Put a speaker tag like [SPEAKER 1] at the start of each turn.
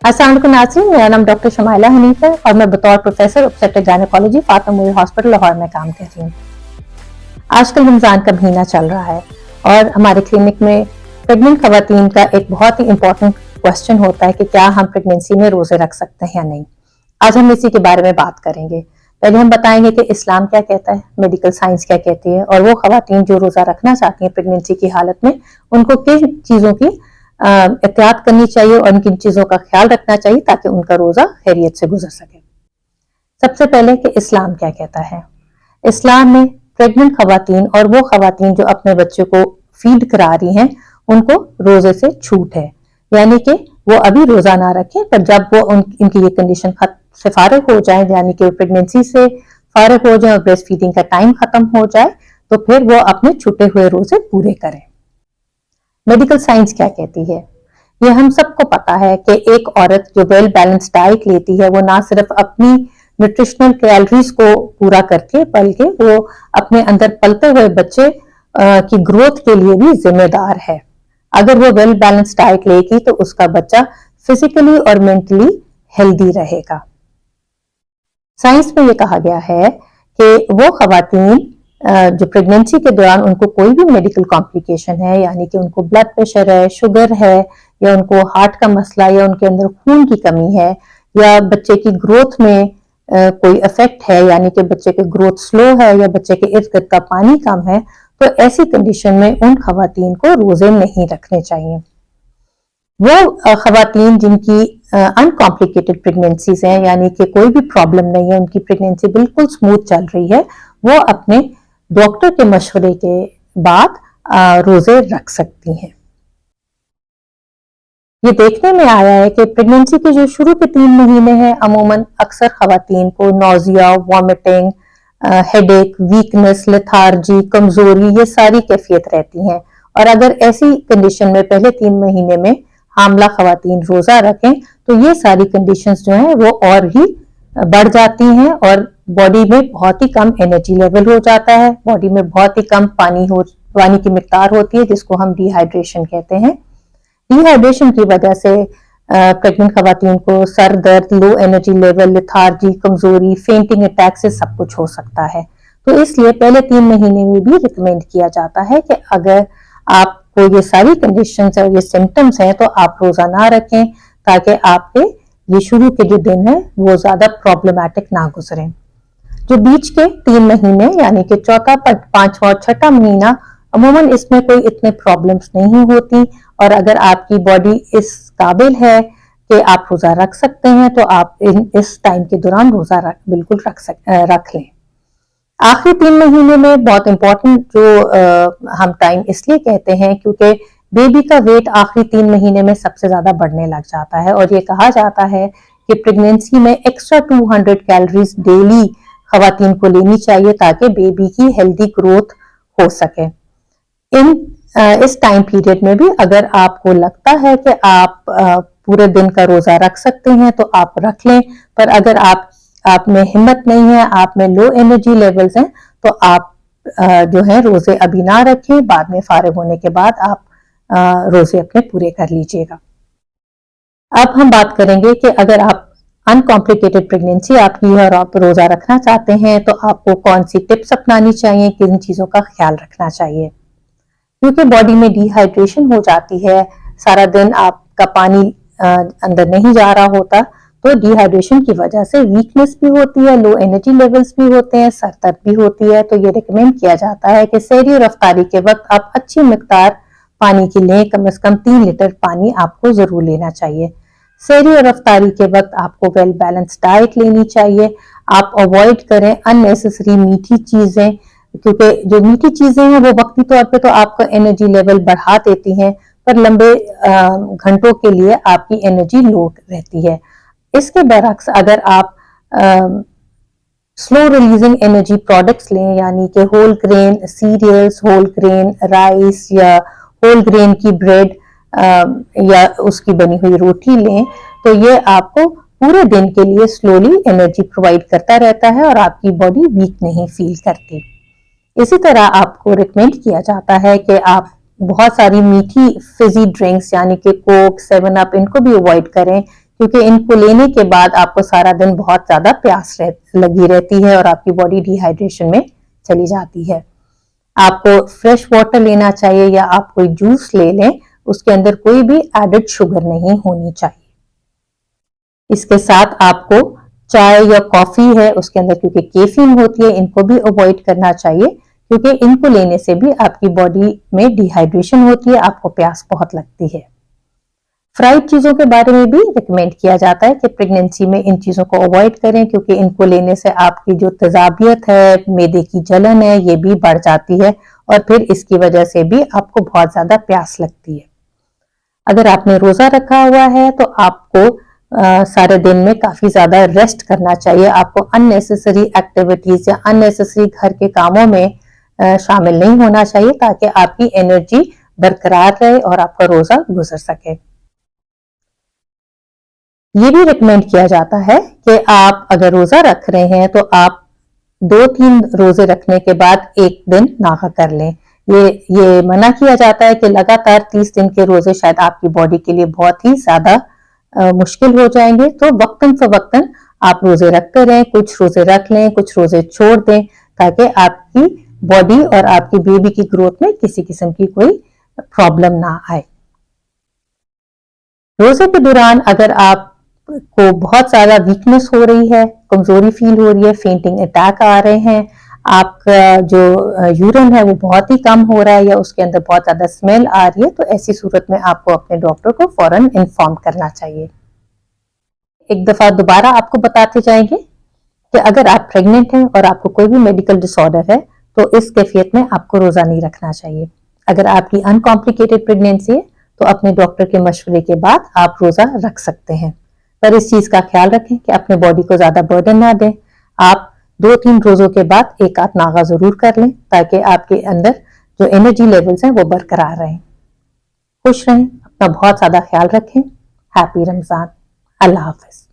[SPEAKER 1] अस्सलाम वालेकुम नाज़रीन, मेरा नाम डॉक्टर शमाइला हनीफ है और मैं बतौर professor obstetric gynaecology Fatima Moinuddin hospital Lahore में काम कर रही हूँ। आजकल रमजान का महीना चल रहा है और हमारे क्लिनिक में प्रेग्नेंट खवातीन का एक बहुत ही इंपॉर्टेंट क्वेश्चन होता है कि क्या हम प्रेगनेंसी में रोजे रख सकते हैं या नहीं। आज हम इसी के बारे में बात करेंगे। पहले हम बताएंगे कि इस्लाम क्या कहता है, मेडिकल साइंस क्या कहती है और वो खवातीन जो रोजा रखना चाहती हैं प्रेगनेंसी की हालत में उनको किन चीजों की एहतियात करनी चाहिए और किन चीजों का ख्याल रखना चाहिए ताकि उनका रोजा खैरियत से गुजर सके। सबसे पहले कि इस्लाम क्या कहता है। इस्लाम में प्रेग्नेंट खवातीन और वो खवातीन जो अपने बच्चे को फीड करा रही हैं उनको रोजे से छूट है, यानी कि वो अभी रोजा ना रखें, पर जब वो इनकी ये कंडीशन से फारिग हो जाए, यानी कि प्रेगनेंसी से फारिग हो जाए और ब्रेस्ट फीडिंग का टाइम खत्म हो जाए तो फिर वो अपने छूटे हुए रोजे पूरे करें। मेडिकल साइंस क्या कहती है, ये हम सबको पता है कि एक औरत जो वेल बैलेंस डाइट लेती है वो ना सिर्फ अपनी न्यूट्रिशनल कैलोरीज को पूरा करके बल्कि वो अपने अंदर पलते हुए बच्चे की ग्रोथ के लिए भी जिम्मेदार है। अगर वो वेल बैलेंस डाइट लेगी तो उसका बच्चा फिजिकली और मेंटली हेल्दी रहेगा। साइंस में ये कहा गया है कि वो खवातीन जो प्रेगनेंसी के दौरान उनको कोई भी मेडिकल कॉम्प्लिकेशन है, यानी कि उनको ब्लड प्रेशर है, शुगर है या उनको हार्ट का मसला या उनके अंदर खून की कमी है या बच्चे की ग्रोथ में कोई इफेक्ट है, यानी कि बच्चे की ग्रोथ स्लो है या बच्चे के इर्द गिर्द का पानी कम है, तो ऐसी कंडीशन में उन खवातीन को रोजे नहीं रखने चाहिए। वो खवातीन जिनकी अनकॉम्प्लिकेटेड प्रेगनेंसीज हैं, यानी कि कोई भी प्रॉब्लम नहीं है, उनकी प्रेगनेंसी बिल्कुल स्मूथ चल रही है, वो अपने डॉक्टर के मशवरे के बाद रोजे रख सकती हैं। ये देखने में आया है कि प्रेगनेंसी के जो शुरू के 3 महीने हैं अमूमन अक्सर खवातीन को nausea, vomiting, headache, weakness, lethargy, कमजोरी, ये सारी कैफियत रहती हैं। और अगर ऐसी कंडीशन में पहले 3 महीने में हामला खवातीन रोजा रखें तो ये सारी कंडीशंस जो हैं वो और ही बढ़ जाती हैं और बॉडी में बहुत ही कम एनर्जी लेवल हो जाता है, बॉडी में बहुत ही कम पानी की मिकदार होती है जिसको हम डिहाइड्रेशन कहते हैं। डिहाइड्रेशन की वजह से प्रेग्नेंट खवातीन को सर दर्द, लो एनर्जी लेवल, लेथार्जी, कमजोरी, फेंटिंग अटैक से सब कुछ हो सकता है। तो इसलिए पहले 3 महीने में भी रिकमेंड किया जाता है कि अगर आपको ये सारी कंडीशंस और ये सिम्टम्स हैं तो आप रोजा ना रखें ताकि आपके ये शुरू के जो दिन है वो ज्यादा प्रॉब्लमैटिक ना गुजरे। जो बीच के 3 महीने यानी कि चौथा, 5वां और 6ठा महीना अमूमन इसमें कोई इतने प्रॉब्लम्स नहीं होती और अगर आपकी बॉडी इस काबिल है कि आप रोजा रख सकते हैं तो आप इस टाइम के दौरान रोजा बिल्कुल रख लें। आखिरी 3 महीने में बहुत इंपॉर्टेंट जो हम टाइम इसलिए कहते हैं क्योंकि बेबी का वेट आखिरी 3 महीने में सबसे ज्यादा बढ़ने लग जाता है और ये कहा जाता है कि प्रेगनेंसी में एक्स्ट्रा 200 कैलोरीज डेली खवातीन को लेनी चाहिए ताकि बेबी की हेल्दी ग्रोथ हो सके। इस टाइम पीरियड में भी अगर आपको लगता है कि आप पूरे दिन का रोजा रख सकते हैं तो आप रख लें, पर अगर आप में हिम्मत नहीं है, आप में लो एनर्जी लेवल्स हैं तो आप जो है रोजे अभी ना रखें, बाद में फारिग होने के बाद आप रोजे अपने पूरे कर लीजिएगा। अब हम बात करेंगे कि अगर आप अनकॉम्प्लिकेटेड प्रेगनेंसी आपकी है और आप रोजा रखना चाहते हैं तो आपको कौन सी टिप्स अपनानी चाहिए, किन चीजों का ख्याल रखना चाहिए। क्योंकि बॉडी में डिहाइड्रेशन हो जाती है, सारा दिन आपका पानी अंदर नहीं जा रहा होता, तो डिहाइड्रेशन की वजह से वीकनेस भी होती है, लो एनर्जी लेवल्स भी होते हैं, सर दर्द भी होती है। तो ये रिकमेंड किया जाता है कि सहरी और अफ्तारी के वक्त आप अच्छी मिकदार पानी की लें, कम से कम 3 लीटर पानी आपको जरूर लेना चाहिए। सहरी और अफ्तारी के वक्त आपको वेल बैलेंस डाइट लेनी चाहिए। आप अवॉइड करें अननेसेसरी मीठी चीजें, क्योंकि जो मीठी चीजें हैं वो वक्ती तौर पे तो आपका एनर्जी लेवल बढ़ा देती हैं पर लंबे घंटों के लिए आपकी एनर्जी लो रहती है। इसके बरक्स अगर आप स्लो रिलीजिंग एनर्जी प्रोडक्ट्स लें, यानी कि whole grain cereals, whole grain rice या होल ग्रेन की ब्रेड या उसकी बनी हुई रोटी लें, तो ये आपको पूरे दिन के लिए स्लोली एनर्जी प्रोवाइड करता रहता है और आपकी बॉडी वीक नहीं फील करती। इसी तरह आपको रिकमेंड किया जाता है कि आप बहुत सारी मीठी फिजी ड्रिंक्स यानी कि कोक, 7 अप, इनको भी अवॉइड करें کیونکہ ان کو لینے کے بعد آپ کو سارا دن بہت زیادہ پیاس لگی رہتی ہے اور آپ کی باڈی ڈی ہائیڈریشن میں چلی جاتی ہے. آپ کو فریش واٹر لینا چاہیے یا آپ کوئی جوس لے لیں, اس کے اندر کوئی بھی ایڈڈ شوگر نہیں ہونی چاہیے. اس کے ساتھ آپ کو چائے یا کافی ہے اس کے اندر کیونکہ کیفین ہوتی ہے, ان کو بھی اوائڈ کرنا چاہیے کیونکہ ان کو لینے سے بھی آپ کی باڈی میں ڈی ہائیڈریشن ہوتی ہے, آپ کو پیاس بہت لگتی ہے. فرائڈ چیزوں کے بارے میں بھی ریکمینڈ کیا جاتا ہے کہ پریگنینسی میں ان چیزوں کو اوائڈ کریں کیونکہ ان کو لینے سے آپ کی جو تیزابیت ہے, معدے کی جلن ہے, یہ بھی بڑھ جاتی ہے اور پھر اس کی وجہ سے بھی آپ کو بہت زیادہ پیاس لگتی ہے. اگر آپ نے روزہ رکھا ہوا ہے تو آپ کو سارے دن میں کافی زیادہ ریسٹ کرنا چاہیے. آپ کو ان نیسیسری ایکٹیویٹیز یا ان نیسیسری گھر کے کاموں میں شامل نہیں ہونا چاہیے تاکہ آپ کی انرجی برقرار رہے اور آپ کا روزہ گزر سکے. یہ بھی ریکمینڈ کیا جاتا ہے کہ آپ اگر روزہ رکھ رہے ہیں تو آپ 2-3 روزے رکھنے کے بعد ایک دن ناغہ کر لیں. یہ منع کیا جاتا ہے کہ لگاتار 30 دن کے روزے شاید آپ کی باڈی کے لیے بہت ہی زیادہ مشکل ہو جائیں گے, تو وقتاً فوقتاً آپ روزے رکھتے رہیں, کچھ روزے رکھ لیں, کچھ روزے چھوڑ دیں تاکہ آپ کی باڈی اور آپ کی بیبی کی گروتھ میں کسی قسم کی کوئی پرابلم نہ آئے. روزے کے دوران اگر آپ کو بہت زیادہ ویکنس ہو رہی ہے, کمزوری فیل ہو رہی ہے, فینٹنگ اٹیک آ رہے ہیں, آپ کا جو یورین ہے وہ بہت ہی کم ہو رہا ہے یا اس کے اندر بہت زیادہ اسمیل آ رہی ہے, تو ایسی صورت میں آپ کو اپنے ڈاکٹر کو فوراً انفارم کرنا چاہیے. ایک دفعہ دوبارہ آپ کو بتاتے جائیں گے کہ اگر آپ پریگننٹ ہیں اور آپ کو کوئی بھی میڈیکل ڈس آرڈر ہے تو اس کیفیت میں آپ کو روزہ نہیں رکھنا چاہیے. اگر آپ کی ان کمپلیکیٹڈ پریگنینسی ہے تو اپنے ڈاکٹر کے مشورے کے بعد آپ روزہ رکھ سکتے ہیں, پر اس چیز کا خیال رکھیں کہ اپنے باڈی کو زیادہ برڈن نہ دیں. آپ 2-3 روزوں کے بعد ایک آدھ ناغہ ضرور کر لیں تاکہ آپ کے اندر جو انرجی لیولز ہیں وہ برقرار رہیں. خوش رہیں, اپنا بہت زیادہ خیال رکھیں. ہیپی رمضان. اللہ حافظ.